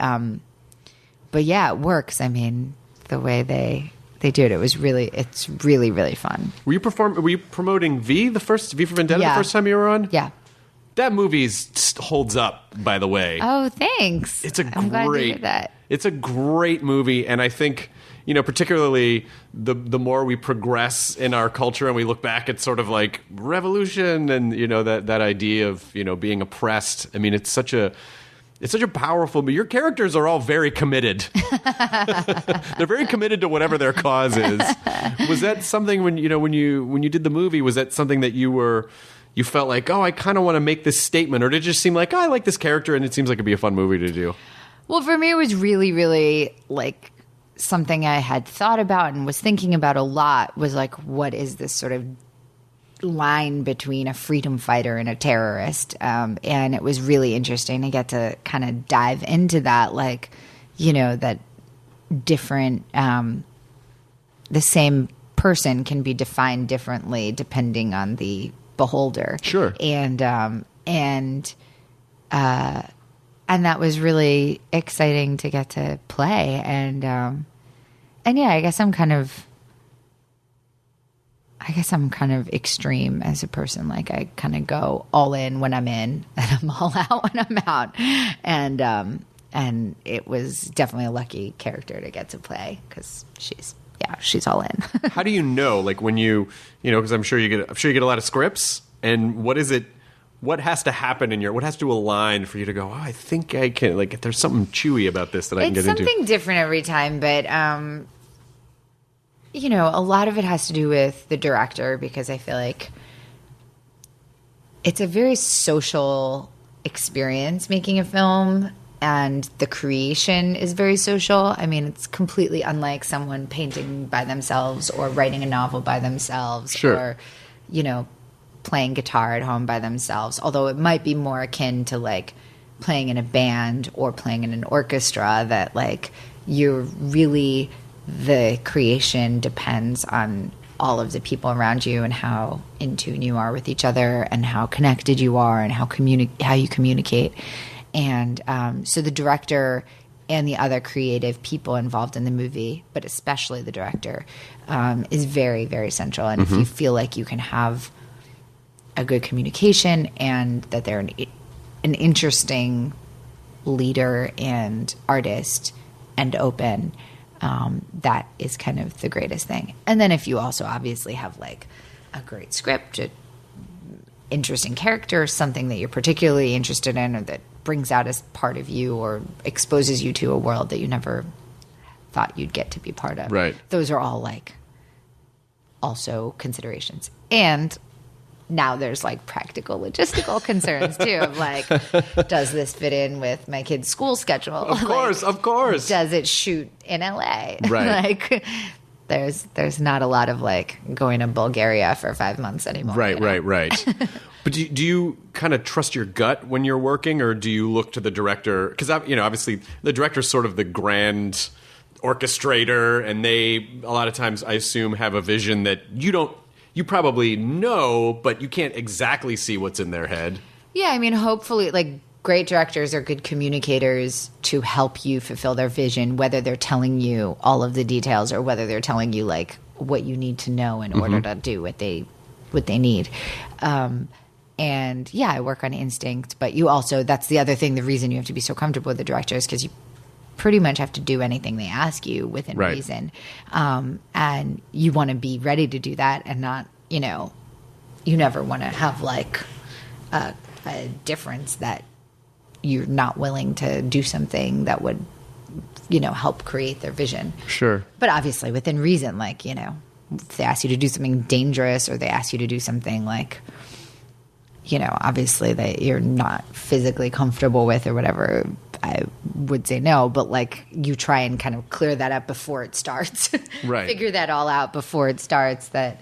yeah, it works. I mean, the way they do it, it's really, really fun. Were you promoting V for Vendetta the first time you were on? Yeah. That movie holds up, by the way. Oh, thanks. I'm glad to hear that. It's a great movie, and I think, particularly the more we progress in our culture and we look back at sort of like revolution and that idea of being oppressed. I mean, it's such a powerful. But your characters are all very committed. They're very committed to whatever their cause is. Was that something when you did the movie? Was that something that you felt like, oh, I kind of want to make this statement, or did it just seem like, oh, I like this character and it seems like it'd be a fun movie to do? Well, for me, it was really, really like something I had thought about and was thinking about a lot, was like, what is this sort of line between a freedom fighter and a terrorist? And it was really interesting to get to kind of dive into that, like, that different, the same person can be defined differently depending on the beholder. Sure. And that was really exciting to get to play. And yeah, I guess I'm kind of extreme as a person. Like I kind of go all in when I'm in and I'm all out when I'm out. And it was definitely a lucky character to get to play, because she's all in. How do you know, like when because I'm sure you get a lot of scripts, and what has to happen what has to align for you to go, oh, I think I can, like, if there's something chewy about this that I can get into. It's something different every time, but a lot of it has to do with the director, because I feel like it's a very social experience making a film, and the creation is very social. I mean, it's completely unlike someone painting by themselves or writing a novel by themselves. Sure. Or, playing guitar at home by themselves. Although it might be more akin to like playing in a band or playing in an orchestra, that like you're really, the creation depends on all of the people around you and how in tune you are with each other and how connected you are and how you communicate. And so the director and the other creative people involved in the movie, but especially the director, is very, very central. And if you feel like you can have a good communication and that they're an interesting leader and artist and open, that is kind of the greatest thing. And then if you also obviously have like a great script, an interesting character, something that you're particularly interested in or that brings out as part of you or exposes you to a world that you never thought you'd get to be part of. Right. Those are all like also considerations. And now there's like practical logistical concerns too of like, does this fit in with my kid's school schedule? Of course, like, of course. Does it shoot in LA? Right. Like there's not a lot of like going to Bulgaria for 5 months anymore. Right, you know? right. But do you kind of trust your gut when you're working, or do you look to the director? Because, obviously the director's sort of the grand orchestrator, and they, a lot of times, I assume, have a vision that you probably know, but you can't exactly see what's in their head. Yeah, I mean, hopefully, like, great directors are good communicators to help you fulfill their vision, whether they're telling you all of the details or whether they're telling you, like, what you need to know in order to do what they need. And yeah, I work on instinct, but you also, that's the other thing, the reason you have to be so comfortable with the director is because you pretty much have to do anything they ask you within reason. And you want to be ready to do that and not, you never want to have like a difference that you're not willing to do something that would, help create their vision. Sure. But obviously within reason, like, if they ask you to do something dangerous or they ask you to do something like, obviously that you're not physically comfortable with or whatever, I would say no, but like you try and kind of clear that up before it starts. Right. Figure that all out before it starts that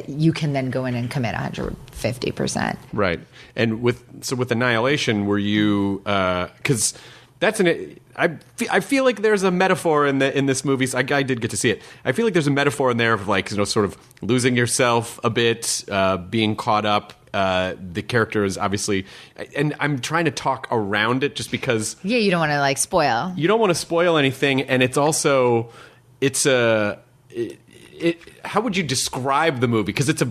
you can then go in and commit 150%. Right. And with Annihilation, were you, cause that's I feel like there's a metaphor in this movie. So I did get to see it. I feel like there's a metaphor in there of like, sort of losing yourself a bit, being caught up. The character is obviously, and I'm trying to talk around it just because. Yeah, you don't want to like spoil. You don't want to spoil anything, and it's also, how would you describe the movie? Because it's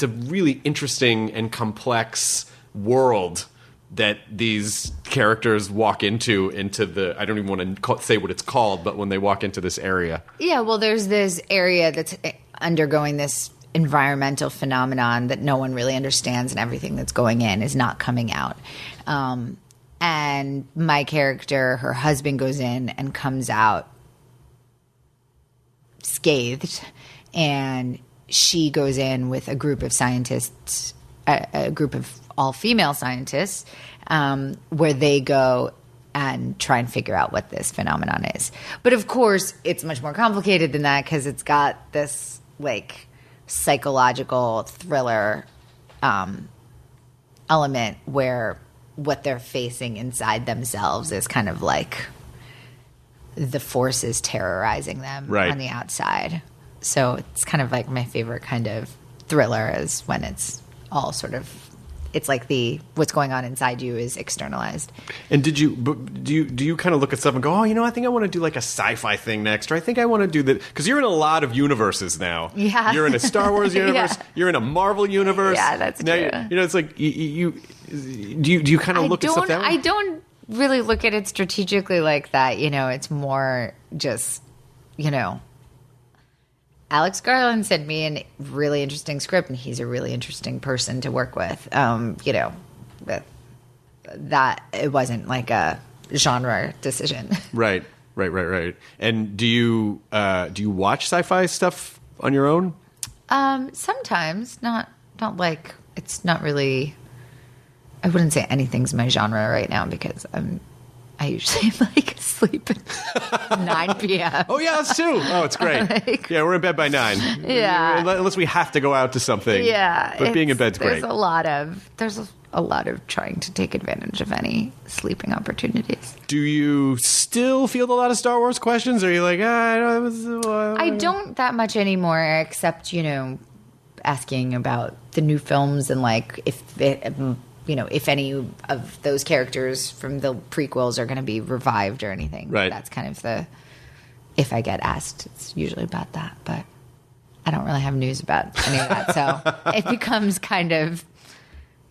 a really interesting and complex world that these characters walk into the, I don't even want to say what it's called, but when they walk into this area. Yeah, well, there's this area that's undergoing this environmental phenomenon that no one really understands, and everything that's going in is not coming out. And my character, her husband goes in and comes out scathed, and she goes in with a group of scientists, a group of all-female scientists, where they go and try and figure out what this phenomenon is. But of course, it's much more complicated than that because it's got this like psychological thriller element where what they're facing inside themselves is kind of like the forces terrorizing them on the outside. So it's kind of like my favorite kind of thriller is when it's all sort of, it's like what's going on inside you is externalized. And do you kind of look at stuff and go, oh, I think I want to do like a sci-fi thing next, or I think I want to do that, because you're in a lot of universes now. Yeah, you're in a Star Wars universe. Yeah. You're in a Marvel universe. Yeah, that's now, true. It's like do you kind of look at stuff that way? I don't really look at it strategically like that. It's more just Alex Garland sent me a really interesting script, and he's a really interesting person to work with. That it wasn't like a genre decision. Right. And do you watch sci-fi stuff on your own? Sometimes, not like, it's not really. I wouldn't say anything's my genre right now because I usually like sleep at 9 p.m. Oh, yeah, that's too. Oh, it's great. Yeah, we're in bed by 9. Yeah. Unless we have to go out to something. Yeah. But being in bed's great. There's a lot of trying to take advantage of any sleeping opportunities. Do you still field a lot of Star Wars questions? Or are you like, I don't that much anymore, except, asking about the new films and like if any of those characters from the prequels are going to be revived or anything. Right. That's kind of if I get asked, it's usually about that. But I don't really have news about any of that. So it becomes kind of,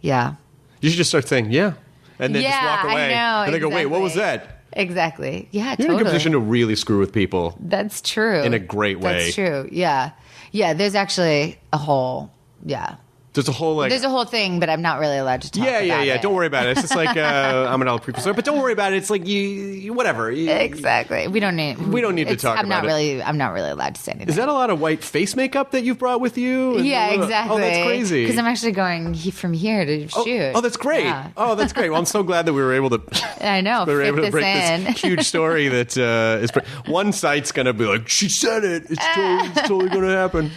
yeah. You should just start saying, yeah. and then just walk away. I know, and they go, wait, what was exactly. that? Exactly. Yeah, You're totally. in a good position to really screw with people. That's true. In a great way. That's true. Yeah. Yeah, there's actually a whole, There's a whole There's a whole thing, but I'm not really allowed to talk about it. Don't worry about it. It's just like I'm an old precursor, but don't worry about it. It's like you whatever. Exactly. We don't need to talk about it. I'm not really allowed to say anything. Is that a lot of white face makeup that you've brought with you? Yeah, exactly. Oh, that's crazy. Because I'm actually going from here to shoot. Oh, that's great. Yeah. Oh, that's great. Well, I'm so glad that we were able to. I know. we were able to break in. this huge story that is. One site's gonna be like, she said it. It's totally gonna happen.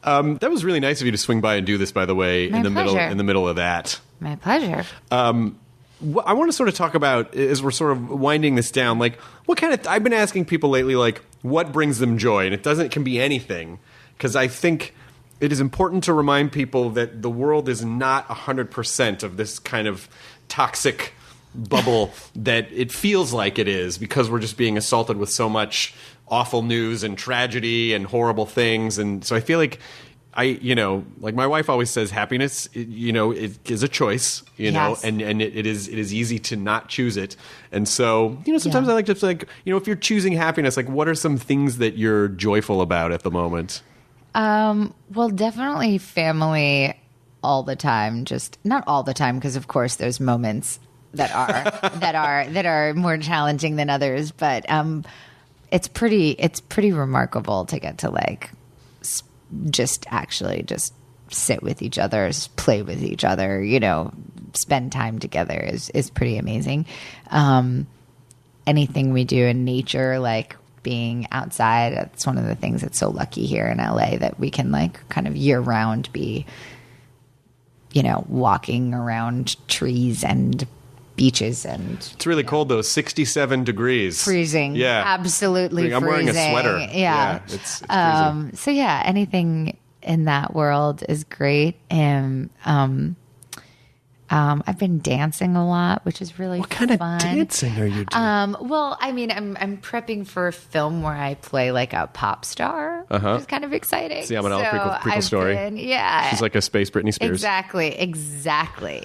That was really nice of you to swing by and do this, by the way, in the middle of that. My pleasure. I want to sort of talk about, as we're sort of winding this down, like what kind of, I've been asking people lately, like what brings them joy, and it can be anything, because I think it is important to remind people that the world is not 100% of this kind of toxic bubble that it feels like it is, because we're just being assaulted with so much awful news and tragedy and horrible things. And so I feel like like my wife always says, happiness, it is a choice, know, and it is easy to not choose it. And so, sometimes I like to if you're choosing happiness, like what are some things that you're joyful about at the moment? Well, definitely family all the time, just not all the time, because of course there's moments that are more challenging than others, but it's pretty remarkable to get to just sit with each other, play with each other, spend time together is pretty amazing. Anything we do in nature, like being outside, that's one of the things that's so lucky here in LA, that we can kind of year round be, walking around trees and beaches. And it's really cold though, 67 degrees, freezing. Yeah, absolutely. I'm wearing a sweater. Yeah, it's freezing. So yeah, anything in that world is great. And I've been dancing a lot, which is really what kind fun. of dancing are you doing? Well, I mean, I'm prepping for a film where I play like a pop star, which is kind of exciting. See, I'm an prequel story. She's like a space Britney Spears. Exactly.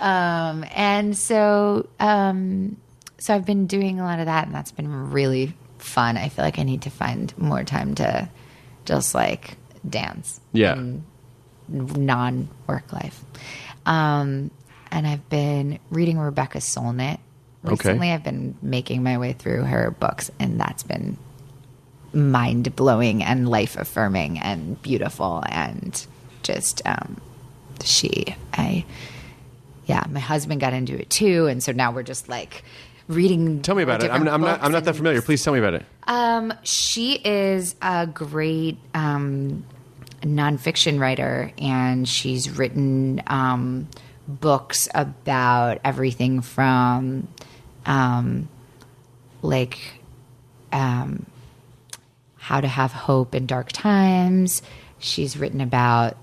And so I've been doing a lot of that, and that's been really fun. I feel like I need to find more time to just dance. Yeah. In non-work life. And I've been reading Rebecca Solnit recently. Okay. I've been making my way through her books, and that's been mind-blowing and life-affirming and beautiful, and just my husband got into it too, and so now we're just reading. Tell me about it. I'm not that familiar. Please tell me about it. She is a great nonfiction writer, and she's written books about everything from how to have hope in dark times. She's written about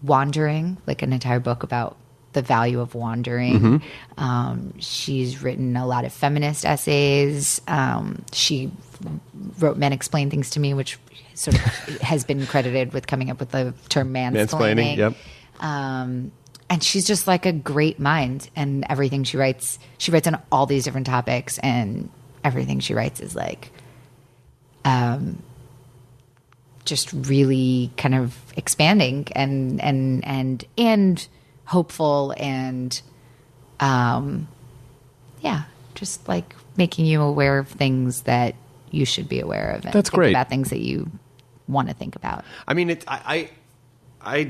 wandering, an entire book about the value of wandering. Mm-hmm. She's written a lot of feminist essays. She wrote Men Explain Things to Me, which sort of has been credited with coming up with the term mansplaining. Yep. And she's just a great mind, and everything she writes on all these different topics, and everything she writes is just really kind of expanding and hopeful, and just making you aware of things that you should be aware of. And that's great. About things that you want to think about. I mean, I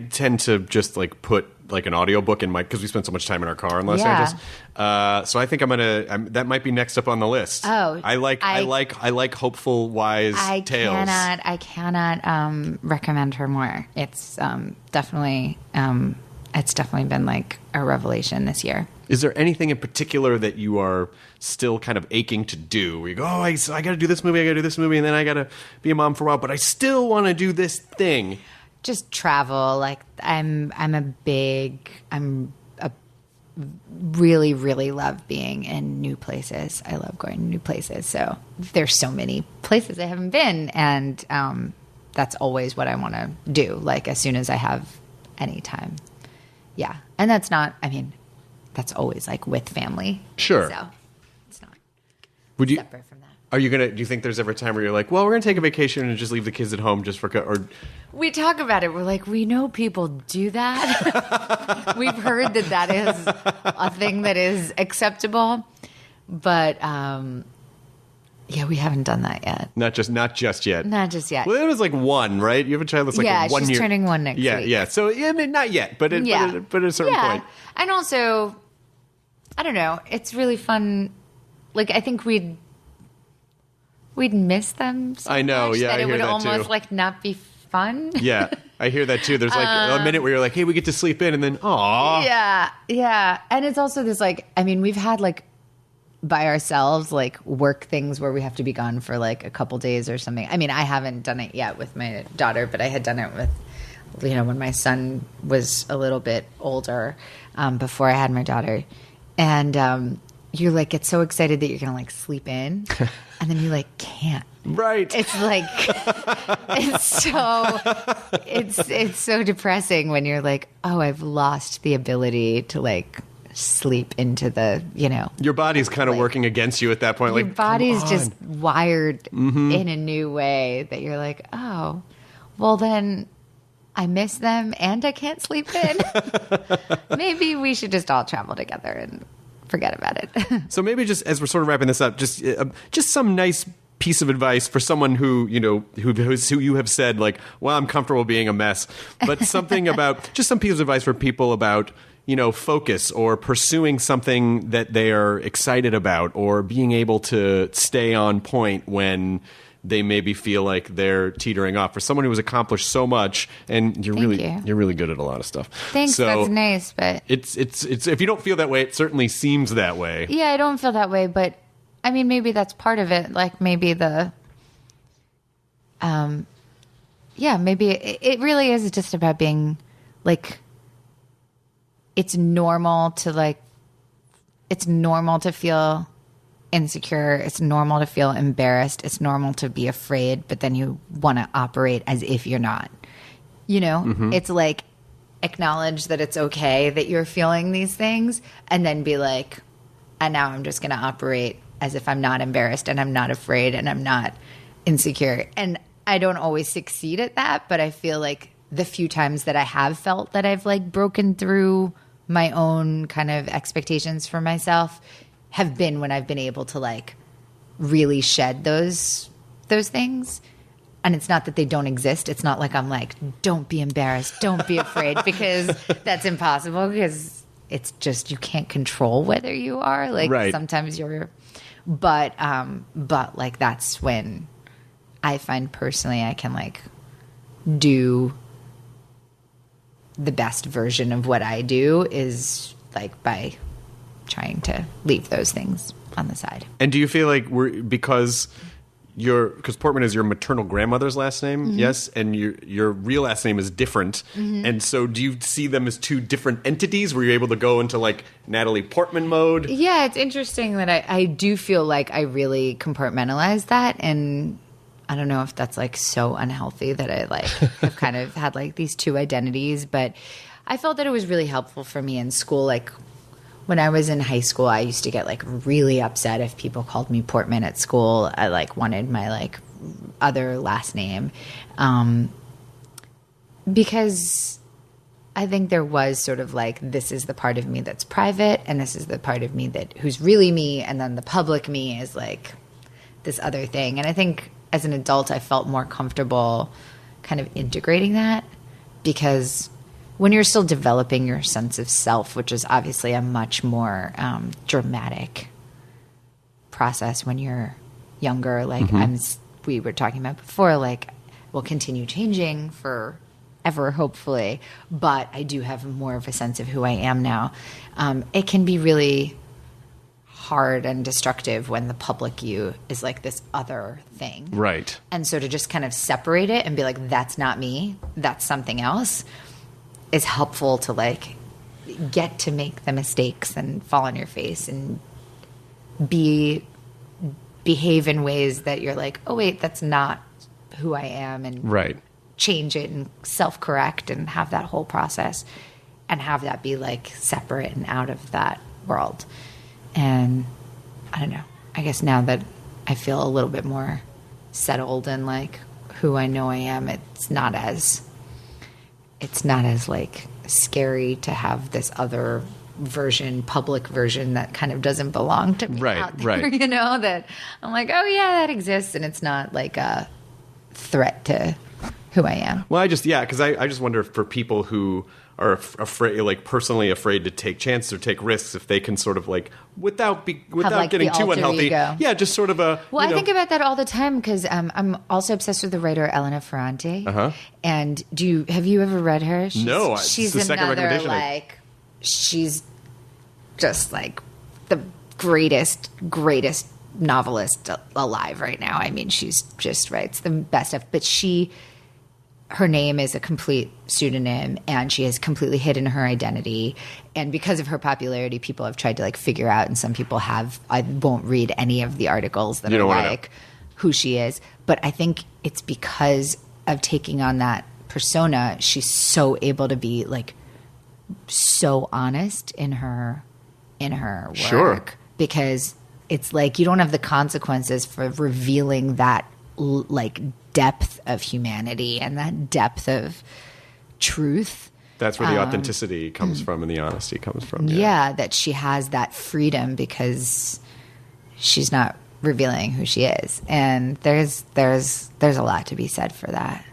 tend to just put an audiobook in because we spend so much time in our car in Los Angeles. So I think that might be next up on the list. Oh, I like hopeful, wise tales. I cannot recommend her more. It's definitely been a revelation this year. Is there anything in particular that you are still kind of aching to do? Where you go, I got to do this movie, and then I got to be a mom for a while, but I still want to do this thing. Just travel. I really, really love being in new places. I love going to new places. So there's so many places I haven't been, and that's always what I want to do. As soon as I have any time. Yeah. And that's that's always like with family. Sure. So it's not Would you? separate from that. Are you gonna? Do you think there's ever a time where you're like, well, we're gonna take a vacation and just leave the kids at home just for, or We talk about it. We're like, we know people do that. We've heard that is a thing that is acceptable, but yeah, we haven't done that yet. not just yet? Not just yet. Well, it was like one, right? You have a child that's like Yeah, 1 year. she's turning 1 next Yeah, week. yeah. So I mean, not yet, but at a certain point. And also, I don't know. It's really fun. Like, I think we'd miss them so I know, much yeah, that I it hear would that almost too. like not be fun. Yeah, I hear that too. There's like a minute where you're like, hey, we get to sleep in, and then, aw. Yeah. And it's also this like, I mean, we've had like by ourselves like work things where we have to be gone for like a couple days or something. I mean, I haven't done it yet with my daughter, but I had done it with, when my son was a little bit older, before I had my daughter. And you like get so excited that you're gonna like sleep in, and then you like can't. Right. It's like it's so depressing when you're like, oh, I've lost the ability to like sleep into the, Your body's kind of working against you at that point. your Like, body's come just on. wired in a new way that you're like, oh, well then I miss them and I can't sleep in. Maybe we should just all travel together and forget about it. So maybe just as we're sort of wrapping this up, just some nice piece of advice for someone who you have said like, well, I'm comfortable being a mess, but something about just some piece of advice for people about, focus or pursuing something that they are excited about or being able to stay on point when they maybe feel like they're teetering off. For someone who has accomplished so much, and you're really good at a lot of stuff. Thanks, so that's nice, but it's if you don't feel that way, it certainly seems that way. yeah, I don't feel that way, but I mean, maybe that's part of it. Like maybe maybe it really is just about being like, it's normal to feel insecure. It's normal to feel embarrassed. It's normal to be afraid, but then you want to operate as if you're not, It's like, acknowledge that it's okay that you're feeling these things and then be like, and now I'm just going to operate as if I'm not embarrassed and I'm not afraid and I'm not insecure. And I don't always succeed at that, but I feel like the few times that I have felt that I've like broken through my own kind of expectations for myself have been when I've been able to like really shed those things. And it's not that they don't exist. It's not like I'm like, don't be embarrassed, don't be afraid, because that's impossible, because it's just, you can't control whether you are like, right. Sometimes you're, but like that's when I find personally I can like do the best version of what I do is like by trying to leave those things on the side. And do you feel like because Portman is your maternal grandmother's last name, yes, and your real last name is different, and so do you see them as two different entities? Were you able to go into like Natalie Portman mode? Yeah, it's interesting that I do feel like I really compartmentalize that, and I don't know if that's like so unhealthy that I like have kind of had like these two identities, but I felt that it was really helpful for me in school. Like when I was in high school, I used to get like really upset if people called me Portman at school. I like wanted my like other last name, because I think there was sort of like, this is the part of me that's private and this is the part of me who's really me, and then the public me is like this other thing. And I think as an adult, I felt more comfortable kind of integrating that, because when you're still developing your sense of self, which is obviously a much more dramatic process when you're younger, like we were talking about before, like will continue changing forever, hopefully, but I do have more of a sense of who I am now. It can be really hard and destructive when the public you is like this other thing. Right. And so to just kind of separate it and be like, that's not me, that's something else, is helpful to like get to make the mistakes and fall on your face and behave in ways that you're like, oh wait, that's not who I am, and right. change it and self-correct and have that whole process and have that be like separate and out of that world. And I don't know. I guess now that I feel a little bit more settled and like who I know I am, it's not as like scary to have this other version, public version that kind of doesn't belong to me out there, you know, that I'm like, oh yeah, that exists, and it's not like a threat to who I am. Well, because I just wonder for people who are afraid, like personally afraid to take chances or take risks, if they can sort of like without getting too unhealthy. Ego. Yeah, just sort of a. Well, I think about that all the time because I'm also obsessed with the writer Elena Ferrante. Uh-huh. And have you ever read her? No, she's the second another recommendation. She's just like the greatest novelist alive right now. I mean, she's just writes the best stuff. But her name is a complete pseudonym, and she has completely hidden her identity. And because of her popularity, people have tried to like figure out, and some people have. I won't read any of the articles that are like who she is, but I think it's because of taking on that persona. She's so able to be like so honest in her work, sure, because it's like you don't have the consequences for revealing that like depth of humanity and that depth of truth. That's where the authenticity comes from and the honesty comes from. Yeah, that she has that freedom because she's not revealing who she is. And there's a lot to be said for that.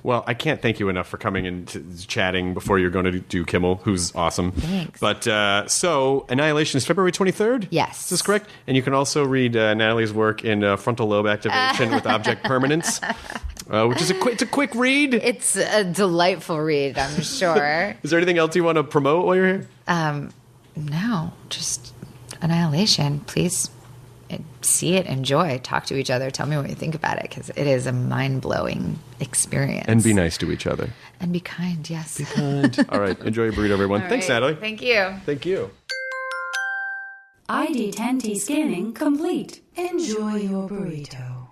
Well, I can't thank you enough for coming and chatting before you're going to do Kimmel, who's awesome. Thanks. But so Annihilation is February 23rd? Yes. Is this correct? And you can also read Natalie's work in frontal lobe activation with object permanence, which is it's a quick read. It's a delightful read, I'm sure. Is there anything else you want to promote while you're here? No, just Annihilation. Please see it, enjoy, talk to each other, tell me what you think about it, because it is a mind-blowing experience. And be nice to each other. And be kind, yes. Be kind. All right, enjoy your burrito, everyone. All Thanks, right. Natalie. Thank you. Thank you. ID10T scanning complete. Enjoy your burrito.